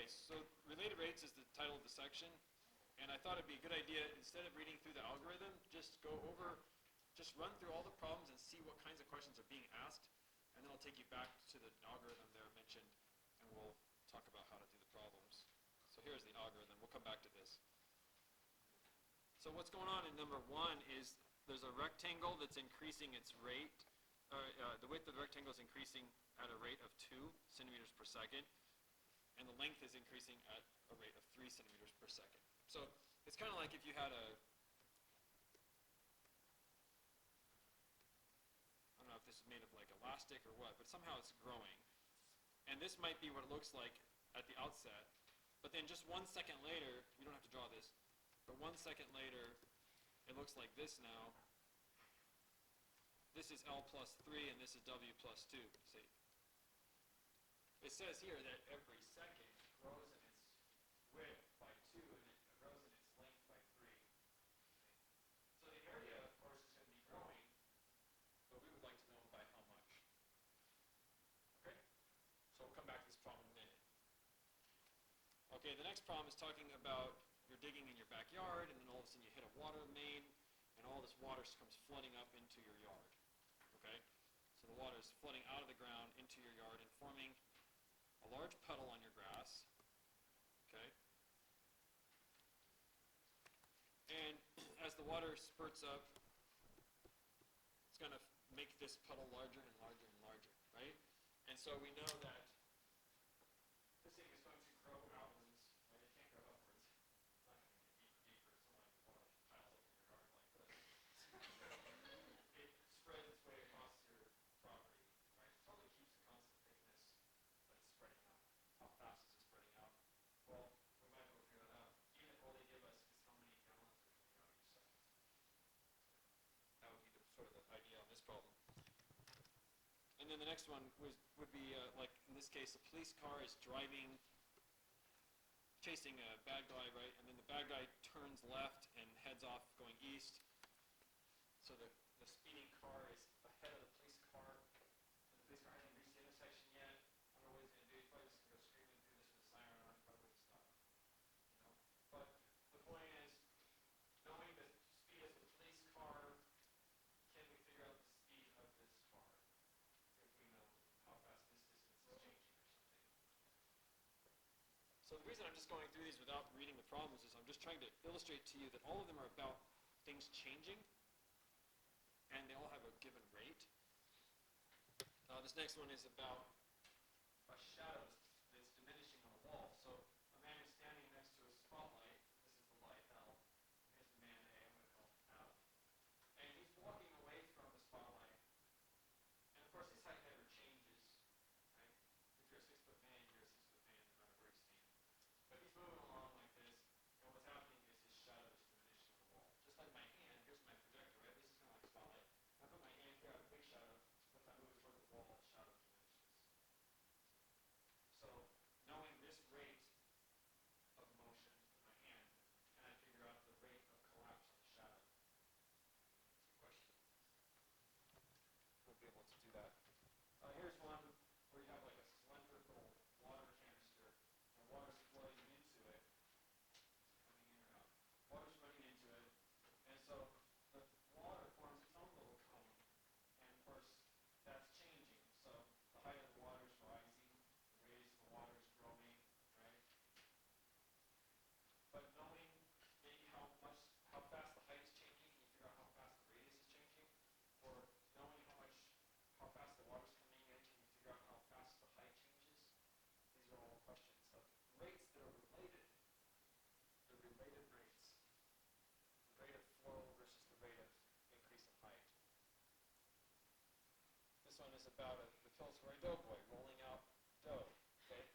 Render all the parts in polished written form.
so related rates is the title of the section, and I thought it'd be a good idea, instead of reading through the algorithm, just run through all the problems and see what kinds of questions are being asked, and then I'll take you back to the algorithm there mentioned, and we'll talk about how to do the problems. So here's the algorithm. We'll come back to this. So what's going on in number 1 is there's a rectangle that's increasing its rate. The width of the rectangle is increasing at a rate of 2 centimeters per second, and the length is increasing at a rate of 3 centimeters per second. So it's kind of like if you had I don't know if this is made of like elastic or what, but somehow it's growing. And this might be what it looks like at the outset, but then just 1 second later, you don't have to draw this, but 1 second later, it looks like this now. This is L plus 3, and this is W plus 2, see. It says here that every second grows in its width by 2, and it grows in its length by 3. So the area, of course, is going to be growing, but we would like to know by how much. Okay? So we'll come back to this problem in a minute. Okay, the next problem is talking about you're digging in your backyard, and then all of a sudden you hit a water main, and all this water comes flooding up into your yard. Okay? So the water is flooding out of the ground into your yard and forming a large puddle on your grass. Okay? And as the water spurts up, it's going to make this puddle larger and larger and larger, right? And so we know that this thing is going to grow outwards, right? It can't grow upwards. It's not going to get deeper. It's not like the water piles up in your yard like this. It spreads its way across your property, right? It probably keeps a constant thickness, but it's spreading out. How fast is it spreading out? Well, we might be able to figure that out. Even if all they give us is how many gallons are coming out each second. That would be the sort of the idea on this problem. And then the next one would be like in this case, a police car is chasing a bad guy, right? And then the bad guy turns left and heads off going east. So the speeding car is ahead of the police car, and the police car hasn't reached the intersection yet. I don't know what he's going to do. He's probably just going to go screaming through this with a siren on, probably stop. You know? But the point is, knowing the speed of the police car, can we figure out the speed of this car? If we know how fast this distance is changing or something. So the reason I'm just going through these without reading the problems is I'm just trying to illustrate to you that all of them are about things changing, and they all have a given rate. This next one is about a shadow that's diminishing on a wall. So a man is standing next to a spotlight. This is the light L. Here's the man A. I'm going to call him L. And he's walking away from the spotlight. And of course, his height never changes, right? If you're a 6-foot man, you're a 6-foot man no matter where you stand. But he's moving along like this, and what's happening is his shadow is diminishing on the wall. Just like my hand, here's my projector, right? This is kind of like a spotlight. I put my hand here, I have a big shadow. If I move it toward the wall, the shadow diminishes. So knowing this rate of motion with my hand, can I figure out the rate of collapse on the shadow? That's the question. We'll be able to do that. Here's one where you have like a cylindrical water canister, and water's flowing into it. Coming in or out. Water's running into it, and so the water forms its own little cone, and of course that's changing. So the height of the water is rising, the radius of the water is growing, right? But knowing maybe how fast the height is changing, can you figure out how fast the radius is changing? Or knowing how fast the water is coming in, can you figure out how fast the height changes? These are all questions of rates that are related. The related rates. The rate of flow versus the rate of increase in height. This one is about the Pillsbury Doughboy rolling out dough, okay?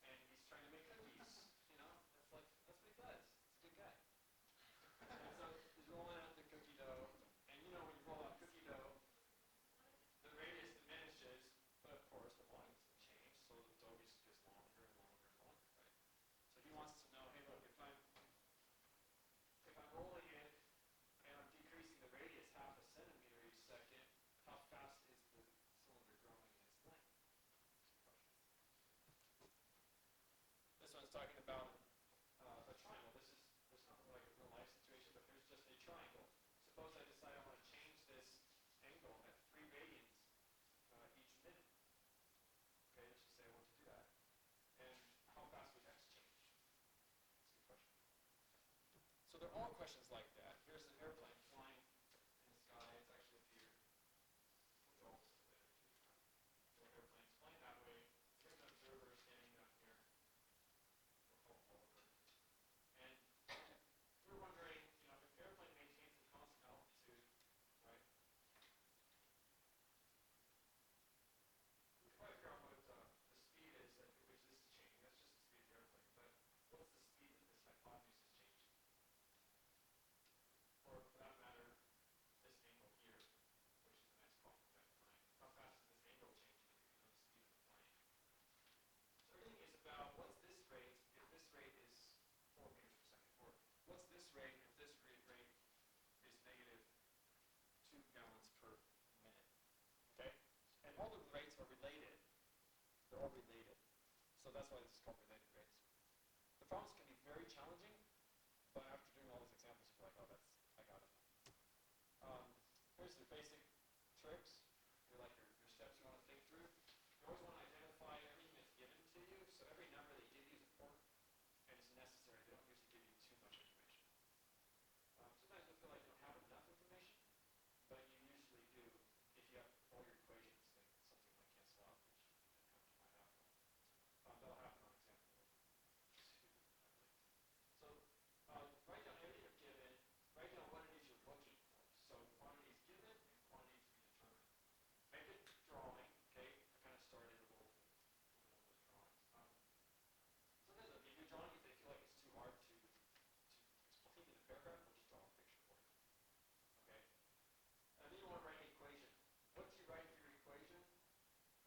And he's trying to make cookies, you know? That's what he does. He's a good guy. And so he's rolling out the cookie dough, and you know when you roll out cookie dough, the radius diminishes, but of course the volume doesn't change, so the dough just gets longer and longer and longer, right? So he wants to know, hey look, if I'm rolling it and I'm decreasing the radius half a centimeter each second, how fast is the cylinder growing in its length? talking about a triangle. This not like a real life situation, but here's just a triangle. Suppose I decide I want to change this angle at 3 radians each minute. Okay, let's just say I want to do that. And how fast would x change? That's a good question. So they're all questions like that. Here's an airplane flying in the sky. It's actually up here. We'll go almost up there too. So an airplane's flying that way. Here's an observer standing down here. We'll call Oliver. And we're wondering, if an airplane maintains a constant altitude, right? We can probably figure out what the speed is at which this is changing. That's just the speed of the airplane. But what's the speed that this hypotenuse is changing? Or for that matter, this angle here, which is the next problem we have to find. How fast is this angle changing if you know the speed of the plane? So everything is about what's this rate if this rate is 4 meters per second, or what's this rate if this rate is negative 2 gallons per minute. Okay? And all the rates are related. They're all related. So that's why this is called related rates. The problems can be very challenging, but after doing all those examples, you're like, oh, I got it. Here's your basic tricks. They're like your steps you want to think through. You always want to identify everything that's given to you. So every number they give you is important and it's necessary. They don't usually give you too much information. Sometimes you'll feel like you don't have enough information, but you usually do if you have all your equations that something might cancel out, which you can come to find out. That'll happen on example 2, I believe. So write down everything you're given. Write down what it is you're looking for. So quantities given and quantities to be determined. Make a drawing. Okay, I kind of started a little with those drawings. Sometimes they'll give you a drawing if they feel like it's too hard to explain in a paragraph. They'll just draw a picture for you. Okay, and then you want to write an equation. What you write for your equation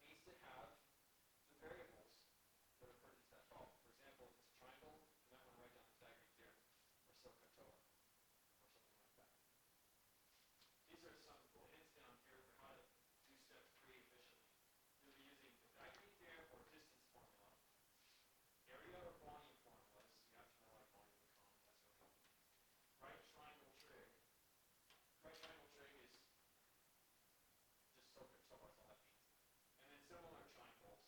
needs to have the variables that occur in that problem. For example, if it's a triangle, you might want to write down the Pythagorean theorem or SOHCAHTOA or something like that. These are some little hints down here for how to do step 3 efficiently. You'll be using Pythagorean theorem or distance formula, area or volume formulas. You have to know like volume of a cone. That's going to help. Right triangle trig. Right triangle trig is just SOHCAHTOA. That's all that means. And then similar triangles.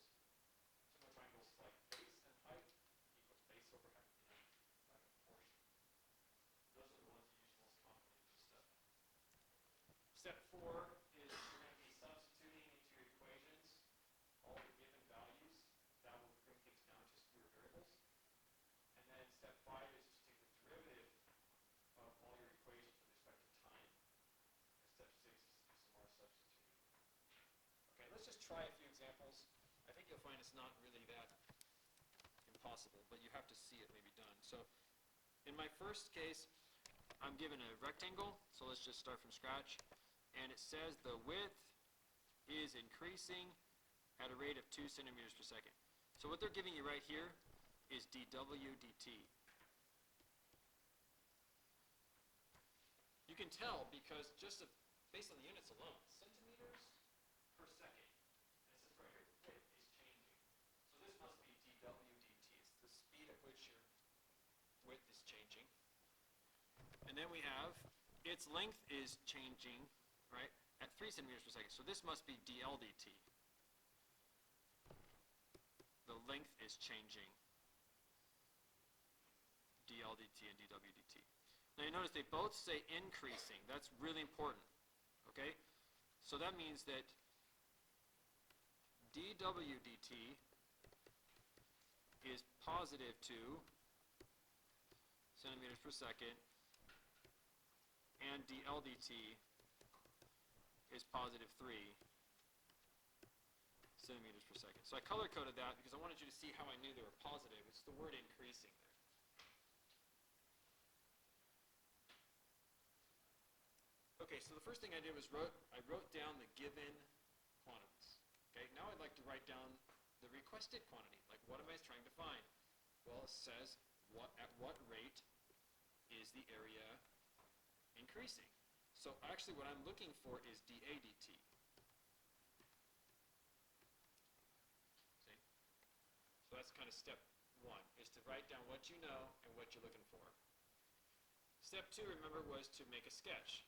Similar triangles like base and height equals base over height, like a proportion. Those are the ones you use most commonly in this step. Step 4 is you're going to be substituting into your equations all the given values. That will bring things down to just fewer variables. And then step 5 is to take the derivative of all your equations with respect to time. And step 6 is to do some more substituting. Okay, let's just try a few examples. I think you'll find it's not really that impossible, but you have to see it maybe done. So in my first case, I'm given a rectangle, so let's just start from scratch. And it says the width is increasing at a rate of 2 centimeters per second. So what they're giving you right here is dw dt. You can tell because just based on the units alone, centimeters per second. And it says right here, width is changing. So this must be dw dt. It's the speed at which your width is changing. And then we have its length is changing, right, at 3 centimeters per second. So this must be dl dt. The length is changing, dl dt and dw dt. Now you notice they both say increasing. That's really important, okay? So that means that dw dt is positive 2 centimeters per second, and dl dt is positive 3 centimeters per second. So I color-coded that because I wanted you to see how I knew they were positive. It's the word increasing there. Okay, so the first thing I did was I wrote down the given quantities. Okay, now I'd like to write down the requested quantity. Like, what am I trying to find? Well, it says at what rate is the area increasing. So actually what I'm looking for is dA dt. See? So that's kind of step 1 is to write down what you know and what you're looking for. Step 2, remember, was to make a sketch.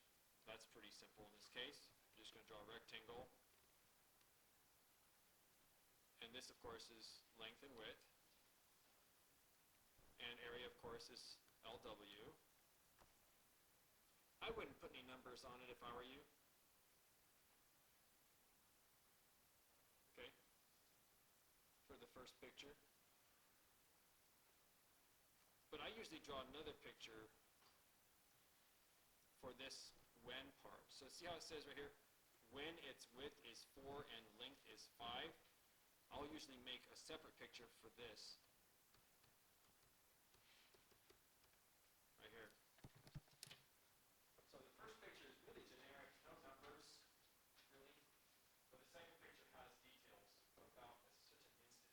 That's pretty simple in this case. I'm just going to draw a rectangle. And this, of course, is length and width. And area, of course, is LW. I wouldn't put any numbers on it if I were you. Okay? For the first picture. But I usually draw another picture for this when part. So see how it says right here, when its width is 4 and length is 5? I'll usually make a separate picture for this. Right here. So the first picture is really generic, no numbers, really. But the second picture has details about a certain instance.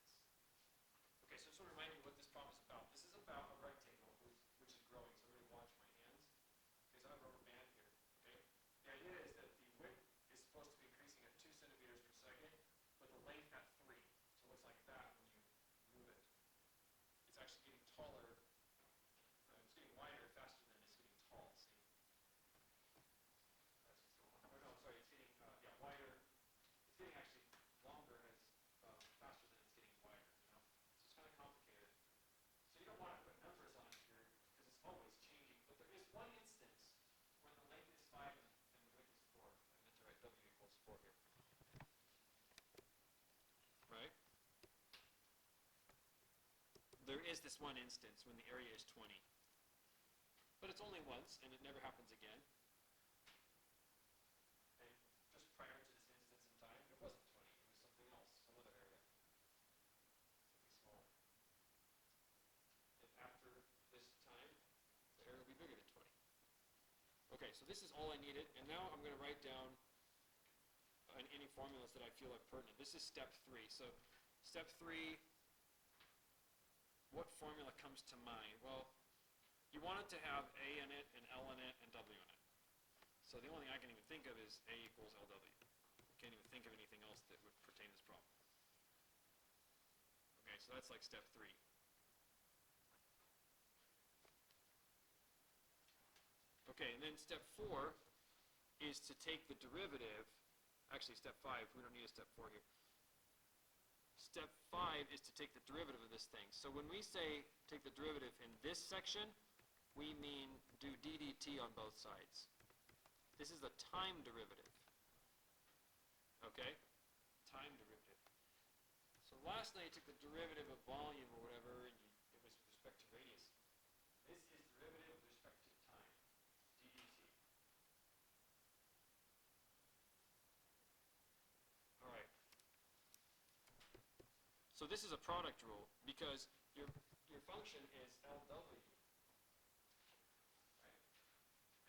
Okay, so just want to remind you what this problem is about. This is about a rectangle which is growing, so really watch my hands. Okay, so I have a rubber band here. Okay? The idea is that the width is supposed to be increasing at 2 centimeters per second, but the length at 3. So it looks like that when you move it. It's actually getting taller. It's getting wider faster than it's getting tall. See? That's what's going on. Oh no, sorry. It's getting wider. It's getting actually longer as faster than it's getting wider. You know, so it's kind of complicated. So you don't want to put numbers on it here because it's always changing. But there is one instance when the length is 5 and the width is 4. I meant to write W equals 4 here. Right? There is this one instance when the area is 20. But it's only once, and it never happens again. And just prior to this instance in time, it wasn't 20. It was something else, some other area. Something smaller. And after this time, the area will be bigger than 20. Okay, so this is all I needed. And now I'm going to write down any formulas that I feel are pertinent. This is step 3. So step 3, what formula comes to mind? Well, you want it to have A in it, and L in it, and W in it. So the only thing I can even think of is A equals LW. I can't even think of anything else that would pertain to this problem. Okay, so that's like step 3. Okay, and then step 4 is to take the derivative. Actually, step 5, we don't need a step 4 here. Step 5 is to take the derivative of this thing. So when we say take the derivative in this section, we mean do d dt on both sides. This is the time derivative. Okay? Time derivative. So last night you took the derivative of volume or whatever, and it was with respect to radius. This is derivative with respect to time, d dt. All right. So this is a product rule because your function is LW. Right?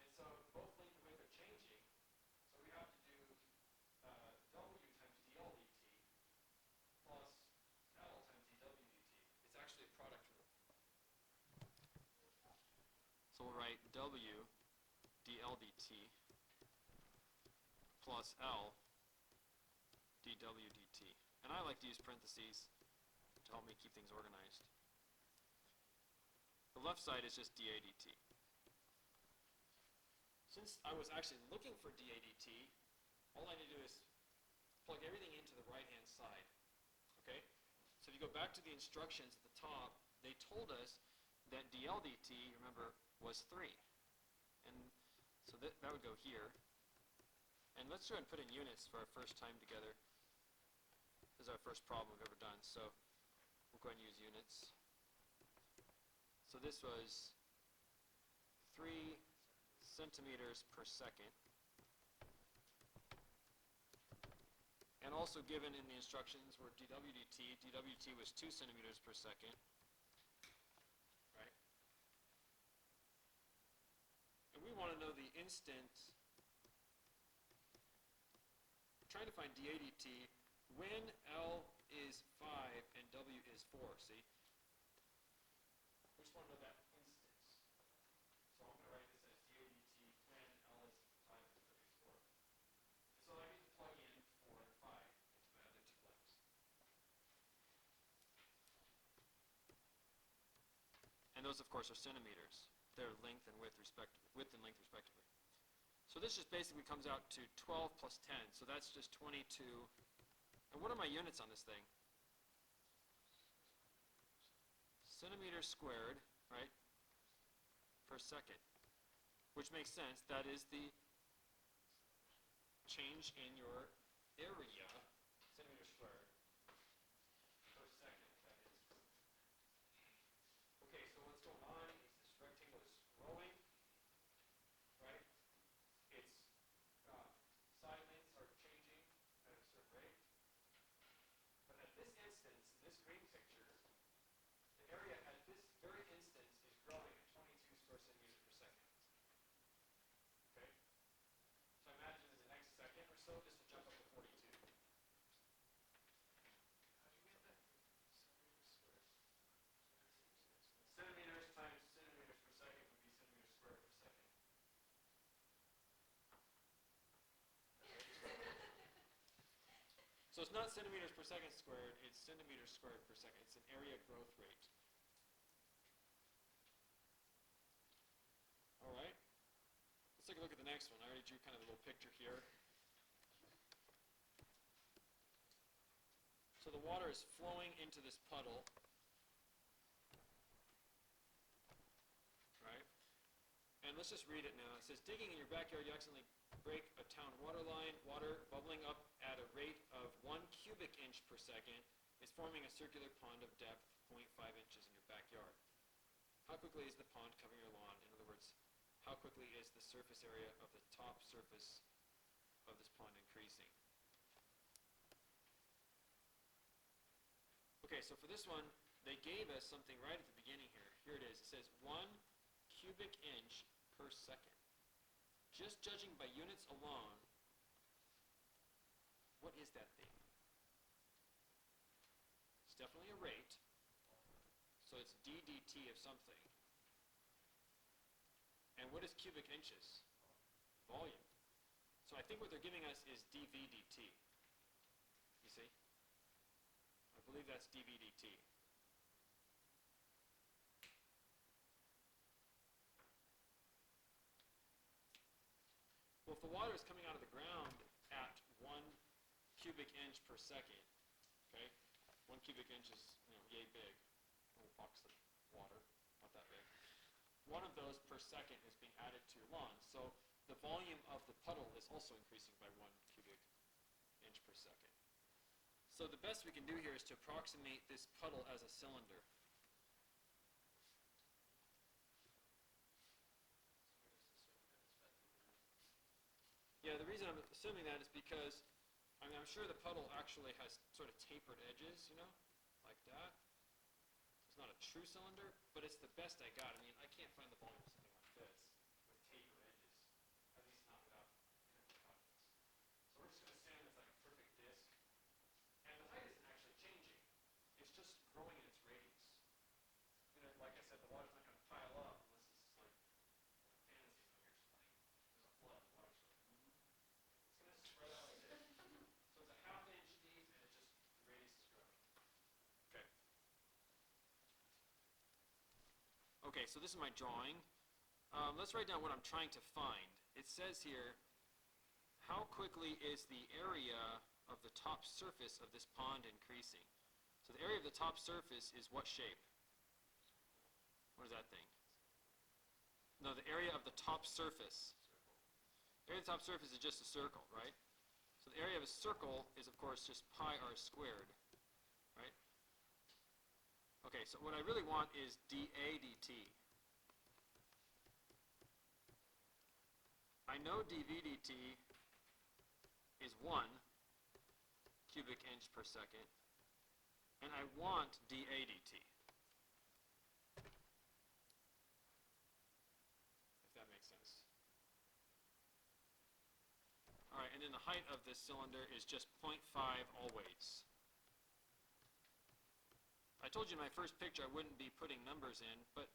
And so both length and width are changing. So we have to do W times dL dt plus L times dW dt. It's actually a product rule. So we'll write W dL dt plus L dW dt. And I like to use parentheses to help me keep things organized. The left side is just dA dt. Since I was actually looking for dA dt, all I need to do is plug everything into the right-hand side. Okay? So if you go back to the instructions at the top, they told us that dL dt, remember, was 3. And so that would go here. And let's go ahead and put in units for our first time together. This is our first problem we've ever done, so we'll go ahead and use units. So this was 3 centimeters per second. And also given in the instructions were dw dt. dw dt was 2 centimeters per second. Right? And we want to know the instant. We're trying to find dA dt when L is 5 and W is 4, see? We just want to know that instance. So I'm going to write this as dA dt when L is 5 and W is 4. And so I need to plug in 4 and 5 into my other two lengths. those, of course, are centimeters. Their length and width and length respectively. So this just basically comes out to 12 plus 10. So that's just 22. And what are my units on this thing? Centimeters squared, right, per second. Which makes sense. That is the change in your area, centimeters squared, per second, that is. Okay, so what's going on is this rectangle is growing, right? Its side lengths are changing at a certain rate. But at this instance, in this green picture, the area at this very instance is growing at 22 square centimeters per second. Okay? So imagine in the next second or so, this will jump up to 42. Centimeters times centimeters per second would be centimeters squared per second. So it's not centimeters per second squared, it's centimeters squared per second. It's an area growth rate. All right. Let's take a look at the next one. I already drew kind of a little picture here. So the water is flowing into this puddle. Right? And let's just read it now. It says, digging in your backyard, you accidentally break a town water line. Water bubbling up at a rate of 1 cubic inch per second is forming a circular pond of depth 0.5 inches in your backyard. How quickly is the pond covering your lawn? In other words, how quickly is the surface area of the top surface of this pond increasing? Okay, so for this one, they gave us something right at the beginning here. Here it is. It says 1 cubic inch per second. Just judging by units alone, what is that thing? It's definitely a rate. So it's d dt of something. And what is cubic inches? Volume. So I think what they're giving us is dv dt. You see? I believe that's dv dt. Well, if the water is coming out of the ground at 1 cubic inch per second, okay, 1 cubic inch is, yay big, a little box of water, not that big. One of those per second is being added to your lawn. So the volume of the puddle is also increasing by 1 cubic inch per second. So the best we can do here is to approximate this puddle as a cylinder. Yeah, the reason I'm assuming that is because I'm sure the puddle actually has sort of tapered edges, like that. It's not a true cylinder, but it's the best I got. I mean, I can't find the volume of something like this with tapered edges, at least not without confidence. So we're just going to assume it's like a perfect disc. And the height isn't actually changing. It's just growing in its radius. Like I said, the water's not going to pile up unless this is like fantasy film or something. There's a flood, the water's it's going to spread out like this. So it's a ½ inch deep and the radius is growing. Okay. Okay, so this is my drawing. Let's write down what I'm trying to find. It says here, how quickly is the area of the top surface of this pond increasing? So the area of the top surface is what shape? What is that thing? No, the area of the top surface. The area of the top surface is just a circle, right? So the area of a circle is, of course, just pi r squared, right? Okay, so what I really want is dA dt. I know dV dt is 1 cubic inch per second, and I want dA dt. If that makes sense. All right, and then the height of this cylinder is just 0.5 always. I told you in my first picture I wouldn't be putting numbers in, but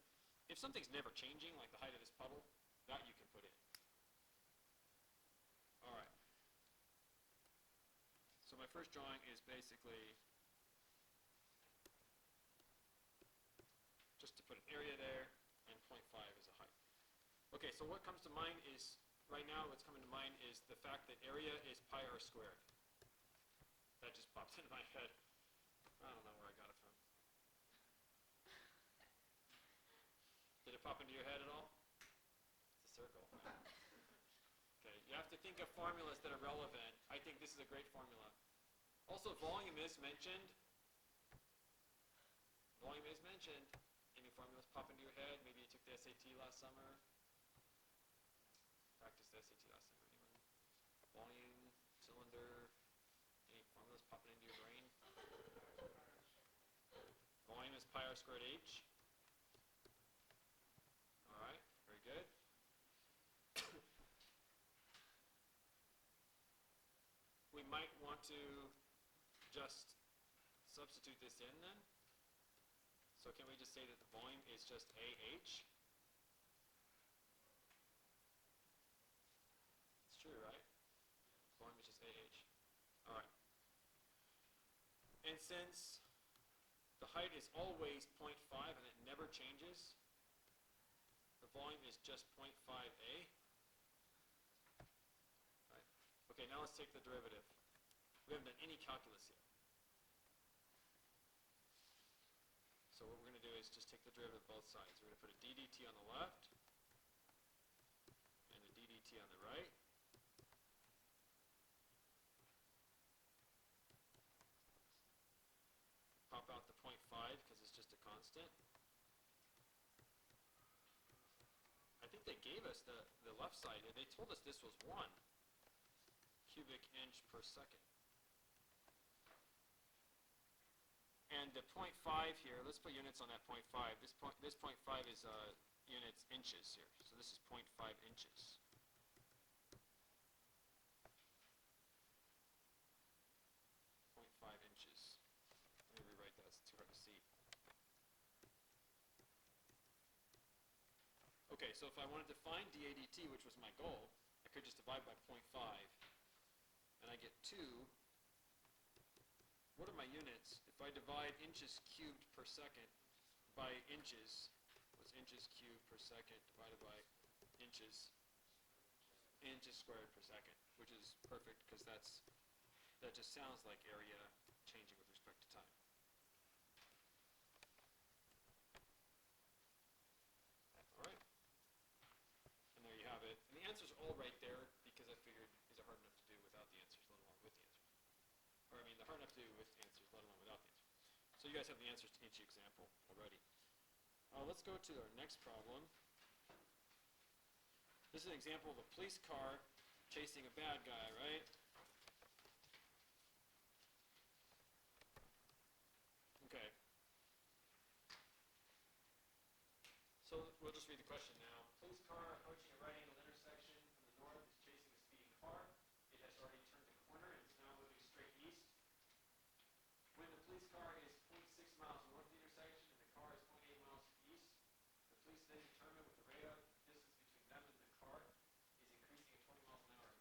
if something's never changing, like the height of this puddle, that you can put in. All right. So my first drawing is basically just to put an area there. Okay, so what comes to mind is, right now what's coming to mind is the fact that area is pi r squared. That just popped into my head. I don't know where I got it from. Did it pop into your head at all? It's a circle. Okay, you have to think of formulas that are relevant. I think this is a great formula. Also, volume is mentioned. Volume is mentioned. Any formulas pop into your head? Maybe you took the SAT last summer. Practiced the SAT last summer. Anyone? Volume, cylinder. Any formulas popping into your brain? Volume is pi r squared h. All right, very good. We might want to just substitute this in then. So can we just say that the volume is just AH? It's true, right? Volume is just AH. All right. And since the height is always 0.5 and it never changes, the volume is just 0.5A. Right. Okay, now let's take the derivative. We haven't done any calculus yet. So what we're going to do is just take the derivative of both sides. We're going to put a ddt on the left and a ddt on the right. Pop out the 0.5 because it's just a constant. I think they gave us the left side. They told us this was 1 cubic inch per second. And the 0.5 here, let's put units on that 0.5. This 0.5 is units inches here. So this is 0.5 inches. Let me rewrite that, it's too hard to see. Okay, so if I wanted to find dAdt, which was my goal, I could just divide by 0.5, and I get 2. What are my units? If I divide inches cubed per second by inches, what's inches cubed per second divided by inches? Inches squared per second, which is perfect because that just sounds like area changing with respect to time. All right. And there you have it. And the answers are all right there because I figured these are hard enough to do without the answers, let alone with the answers. Or I mean, they're hard enough to do with answers, let alone without the answers. So you guys have the answers to each example already. Let's go to our next problem. This is an example of a police car chasing a bad guy, right? Okay. So we'll just read the question now. Police car approaching a right-angled intersection from the north is chasing a speeding car. It has already turned the corner and is now moving straight east. When the police car is 0.6 miles north of the intersection and the car is 0.8 miles east, the police then determine with the radar distance between them and the car is increasing at 20 miles an hour.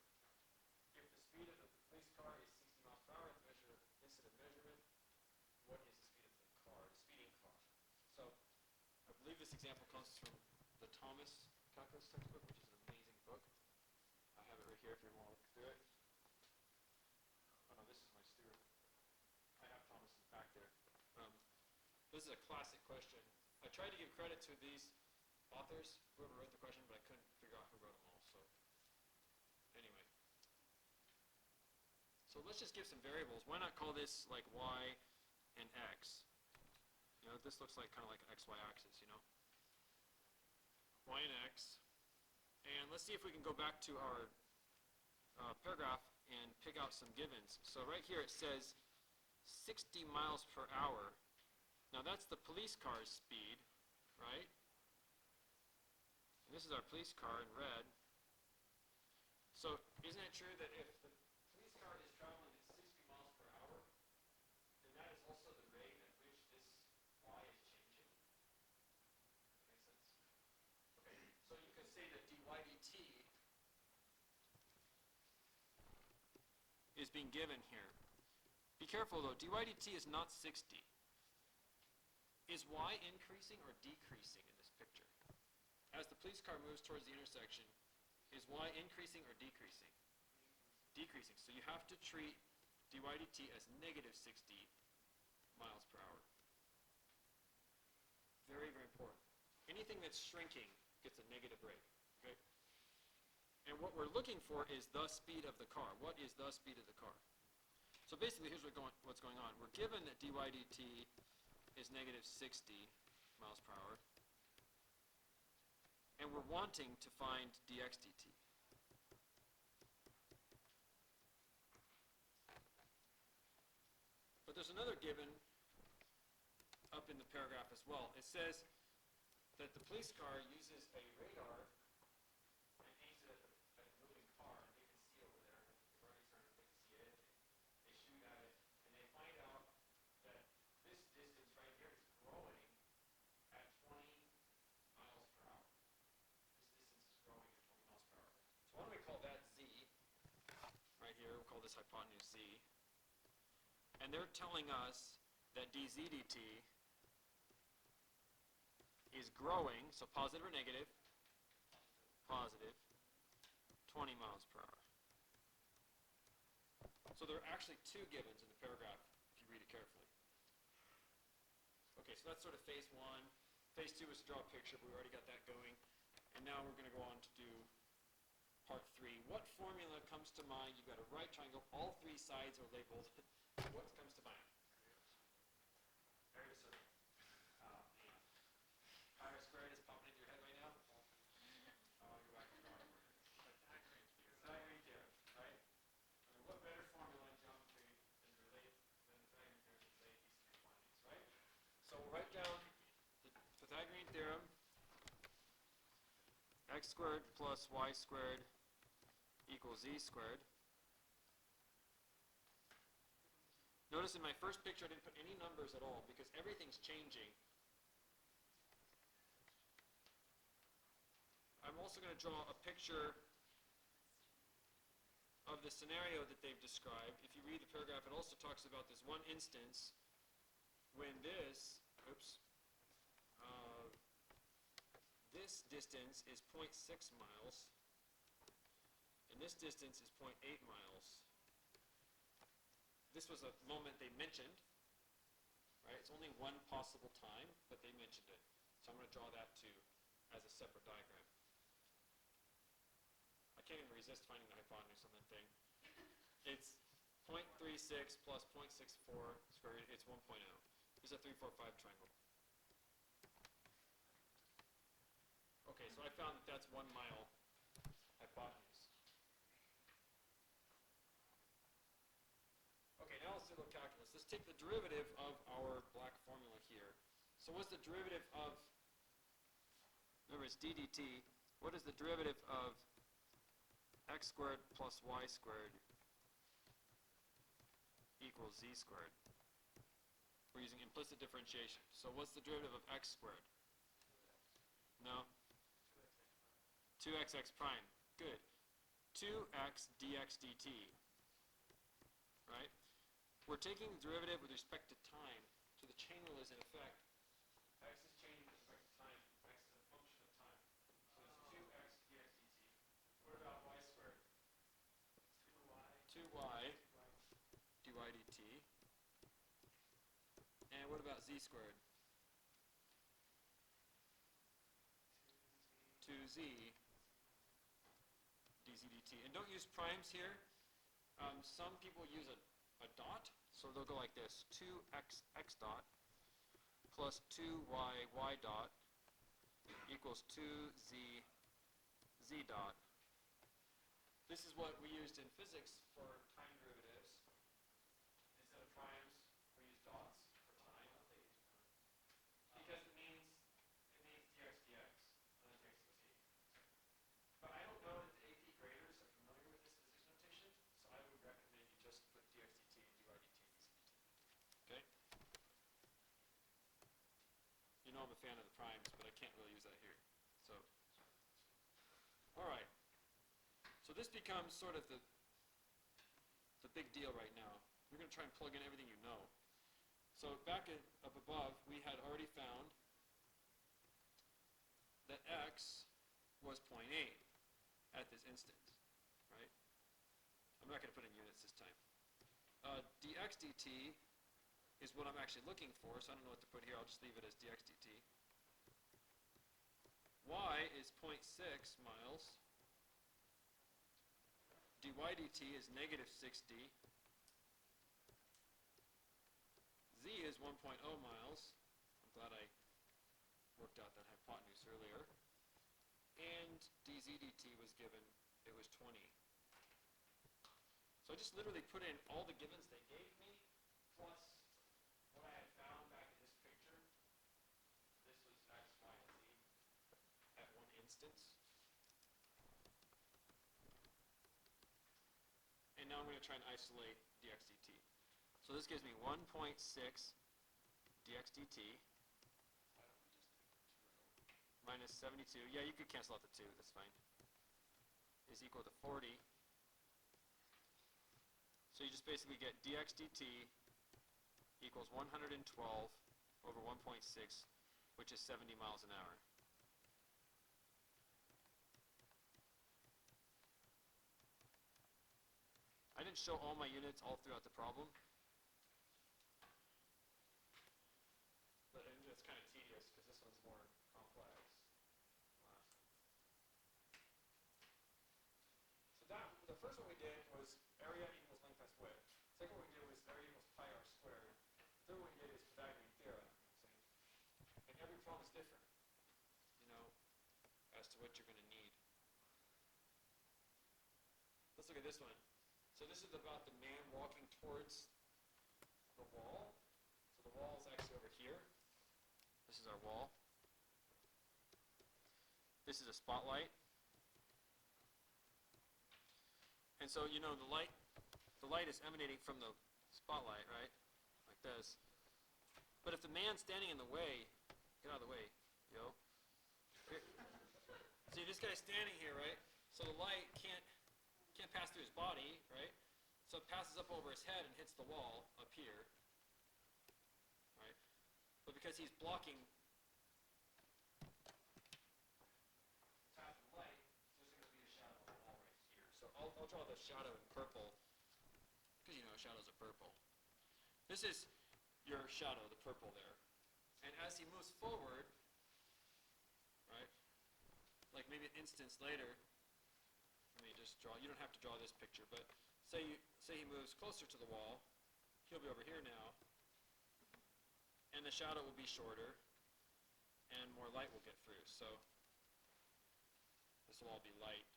If the speed of the police car is 60 miles per hour at the instant of measurement, what is the speed of the car, the speeding car? So I believe this example comes from the Thomas calculus textbook, which is an amazing book. I have it right here if you want to look through it. Oh no, this is my Stewart. I have Thomas back there. This is a classic question. I tried to give credit to these authors, whoever wrote the question, but I couldn't figure out who wrote them all. So anyway. So let's just give some variables. Why not call this like y and x? You know, this looks like kind of like an xy axis, you know. Y and x. And let's see if we can go back to our paragraph and pick out some givens. So right here it says 60 miles per hour. Now that's the police car's speed, right? And this is our police car in red. So isn't it true that if the police car is traveling at 60 miles per hour, then that is also the rate at which this y is changing? That makes sense? Okay, so you could say that dy dt is being given here. Be careful though, dy dt is not 60. Is y increasing or decreasing in this picture? as the police car moves towards the intersection, is y increasing or decreasing? Decreasing. So you have to treat dy dt as negative 60 miles per hour. Very, very important. Anything that's shrinking gets a negative rate. Okay? And what we're looking for is the speed of the car. What is the speed of the car? So basically, here's what's going on. We're given that dy dt is negative 60 miles per hour, and we're wanting to find dx dt. But there's another given up in the paragraph as well. It says that the police car uses a radar and aims it at the moving car, and they can see over there. They've already started, they can see it. They shoot at it, and they find out that this distance right here is growing at 20 miles per hour. This distance is growing at 20 miles per hour. So why don't we call that z? Right here, we'll call this hypotenuse z. And they're telling us that dz dt is growing, so positive or negative? Positive, 20 miles per hour. So there are actually two givens in the paragraph, if you read it carefully. Okay, so that's sort of phase one. Phase two is to draw a picture, but we already got that going. And now we're going to go on to do part three. What formula comes to mind? You've got a right triangle. All three sides are labeled. What comes to mind? Area of circle. Pi r squared is popping into your head right now? Oh, go back to the drawing board. Pythagorean theorem, right? I mean, what better formula in geometry than the Pythagorean theorem to relate these three quantities, right? So we'll write down the Pythagorean theorem. X squared plus y squared equals z squared. Notice in my first picture I didn't put any numbers at all because everything's changing. I'm also going to draw a picture of the scenario that they've described. If you read the paragraph, it also talks about this one instance when this distance is 0.6 miles, and this distance is 0.8 miles. This was a moment they mentioned, right? It's only one possible time, but they mentioned it. So I'm going to draw that too as a separate diagram. I can't even resist finding the hypotenuse on that thing. It's 0.36 plus 0.64 square root, it's 1.0. This is a 3, 4, 5 triangle. Okay, so I found that that's 1 mile hypotenuse. Okay, now let's do a little calculus. Let's take the derivative of our black formula here. So what's the derivative of, remember it's d dt, what is the derivative of x squared plus y squared equals z squared? We're using implicit differentiation. So what's the derivative of x squared? No? 2xx prime. Good. 2x dx dt. Right? We're taking the derivative with respect to time. So the chain rule is in effect. X is changing with respect to time. X is a function of time. So it's 2x dx dt. What about y squared? 2y dy dt. And what about z squared? 2z dz dt. And don't use primes here. Some people use a dot, so they'll go like this: 2x x dot plus 2y y dot equals 2z z dot. This is what we used in physics for time derivatives. Instead of primes, we use dots for time. Because it means dx dx, not dx dt. But I don't know that the AP graders are familiar with this physics notation, so I would recommend you just put dx dt and dy dt and dz dt. Okay? You know I'm a fan of the primes, but I can't really use that here. So, all right. So this becomes sort of the big deal right now. We're going to try and plug in everything you know. So back up above, we had already found that x was 0.8 at this instance, right? I'm not going to put in units this time. Dx dt is what I'm actually looking for, so I don't know what to put here. I'll just leave it as dx dt. Y is 0.6 miles. Dy dt is negative 60. Z is 1.0 miles. I'm glad I worked out that hypotenuse earlier. And dz dt was given, it was 20. So I just literally put in all the givens they gave me, plus what I had found back in this picture. This was x, y, and z at one instance. And now I'm going to try and isolate dx dt. So this gives me 1.6 dx dt minus 72. Yeah, you could cancel out the 2. That's fine. Is equal to 40. So you just basically get dx dt equals 112 over 1.6, which is 70 miles an hour. I didn't show all my units all throughout the problem. But it's kind of tedious because this one's more complex. So the first one we did was area equals length times width. Second one we did was area equals pi r squared. Third one we did is Pythagorean theorem. And every problem is different, as to what you're going to need. Let's look at this one. So this is about the man walking towards the wall. So the wall is actually over here. This is our wall. This is a spotlight. And so, the light is emanating from the spotlight, right? Like this. But if the man's standing in the way, get out of the way, yo. Here. See, this guy's standing here, right? So the light can't pass through his body, right? So it passes up over his head and hits the wall up here, right? But because he's blocking path of light, there's going to be a shadow on the wall right here. So I'll draw the shadow in purple, because shadows are purple. This is your shadow, the purple there. And as he moves forward, right, like maybe an instance later, let me just draw, you don't have to draw this picture, but say he moves closer to the wall, he'll be over here now, and the shadow will be shorter, and more light will get through. So this will all be light.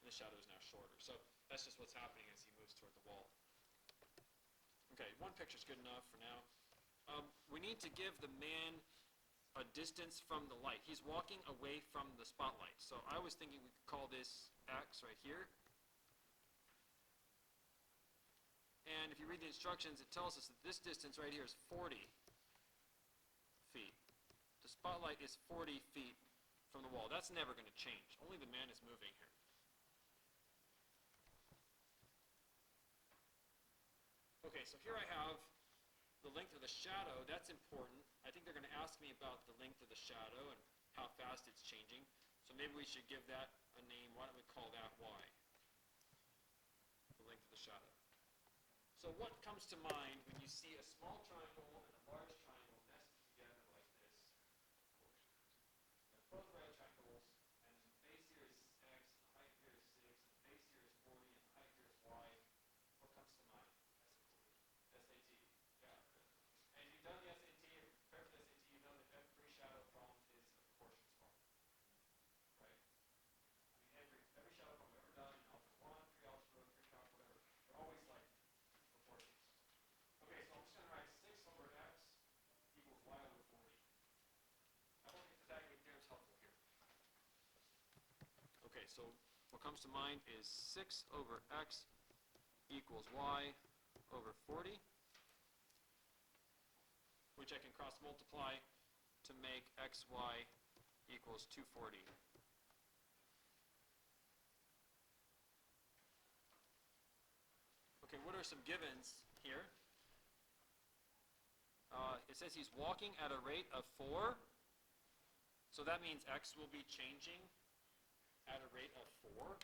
And the shadow is now shorter. So that's just what's happening as he moves toward the wall. Okay, one picture's good enough for now. We need to give the man a distance from the light. He's walking away from the spotlight. So I was thinking we could call this x right here. And if you read the instructions, it tells us that this distance right here is 40 feet. The spotlight is 40 feet from the wall. That's never going to change. Only the man is moving here. Okay, so here I have the length of the shadow. That's important. I think they're going to ask me about the length of the shadow and how fast it's changing. So maybe we should give that a name. Why don't we call that y? The length of the shadow. So what comes to mind when you see a small triangle and a large triangle nested together like this? They're both right triangles, and the base here is x, the height here is 6, the base here is 40, and the height here is y. What comes to mind? SAT. Yeah. And if you've done the SAT or prepared for the SAT, you know that every shadow problem is a proportions problem. Right? I mean, every shadow problem I've ever done in algebra 1, pre-algebra, pre-calc, whatever, they're always like proportions. Okay, so I'm just going to write 6 over x equals y over 40. I don't think the Pythagorean theorem is helpful here. Okay, so what comes to mind is 6 over x equals y over 40, which I can cross multiply to make xy equals 240. Okay, what are some givens here? It says he's walking at a rate of 4 So that means x will be changing at a rate of 4.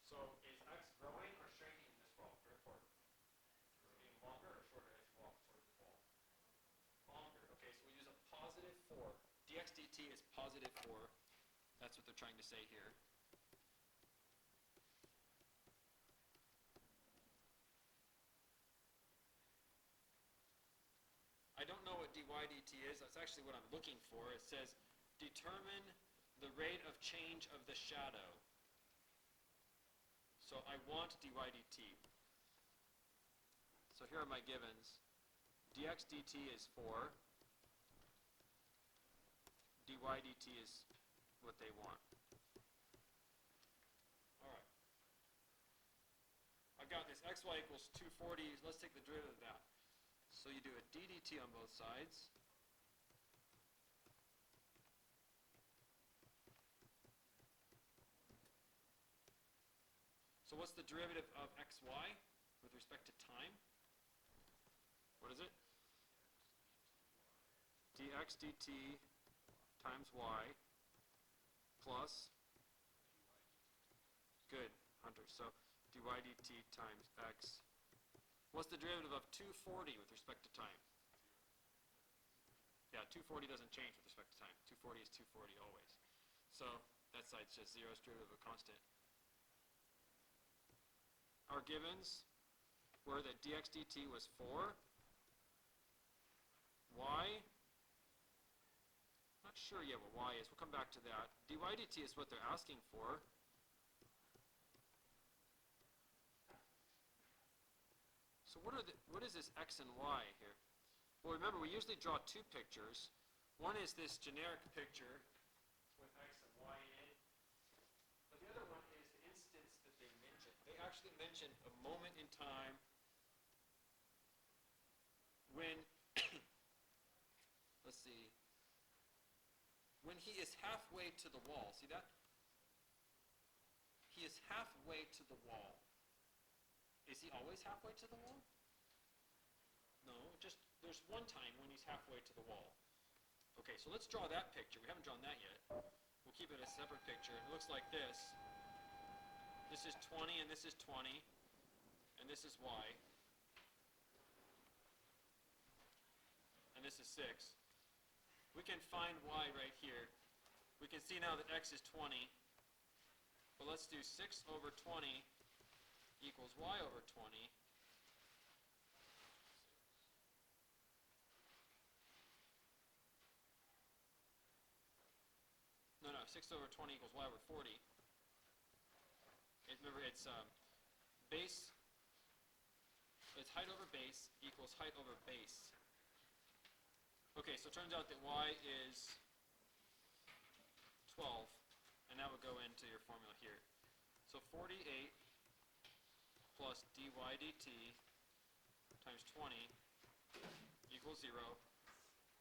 So is x growing or shrinking in this wall? Very important. Is it getting longer or shorter as you walk towards the wall? Longer. Okay, so we use a positive 4. dx dt is positive 4. That's what they're trying to say here. I don't know what dy dt is. That's actually what I'm looking for. It says determine the rate of change of the shadow. So I want dy dt. So here are my givens. dx dt is 4. dy dt is what they want. All right. I've got this xy equals 240. Let's take the derivative of that. So you do a d dt on both sides. So what's the derivative of xy with respect to time? What is it? dx dt times y plus, good, Hunter, so dy dt times x. What's the derivative of 240 with respect to time? Yeah, 240 doesn't change with respect to time. 240 is 240 always. So that side's just 0's derivative of a constant. Our givens were that dx dt was 4. Y, not sure yet what y is. We'll come back to that. dy dt is what they're asking for. So what is this x and y here? Well, remember, we usually draw two pictures. One is this generic picture with x and y in it. But the other one is the instance that they mention. They actually mention a moment in time when, let's see, when he is halfway to the wall. See that? He is halfway to the wall. Is he always halfway to the wall? No, just there's one time when he's halfway to the wall. Okay, so let's draw that picture. We haven't drawn that yet. We'll keep it a separate picture. It looks like this. This is 20 and this is 20. And this is y. And this is 6. We can find y right here. We can see now that x is 20. But let's do 6 over 20 equals y over 20. No, 6 over 20 equals y over 40. Remember, it's base, it's height over base equals height over base. Okay, so it turns out that y is 12, and that would go into your formula here. So 48 plus dy dt times 20 equals 0.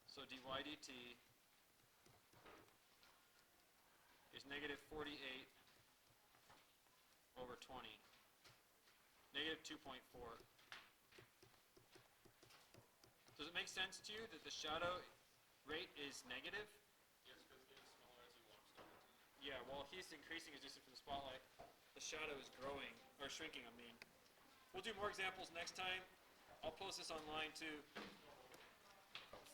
So dy dt is negative 48 over 20. Negative 2.4. Does it make sense to you that the shadow rate is negative? Yes, because it's getting smaller as you walk slowly. Yeah, while he's increasing his distance from the spotlight, the shadow is growing, or shrinking, I mean. We'll do more examples next time. I'll post this online too.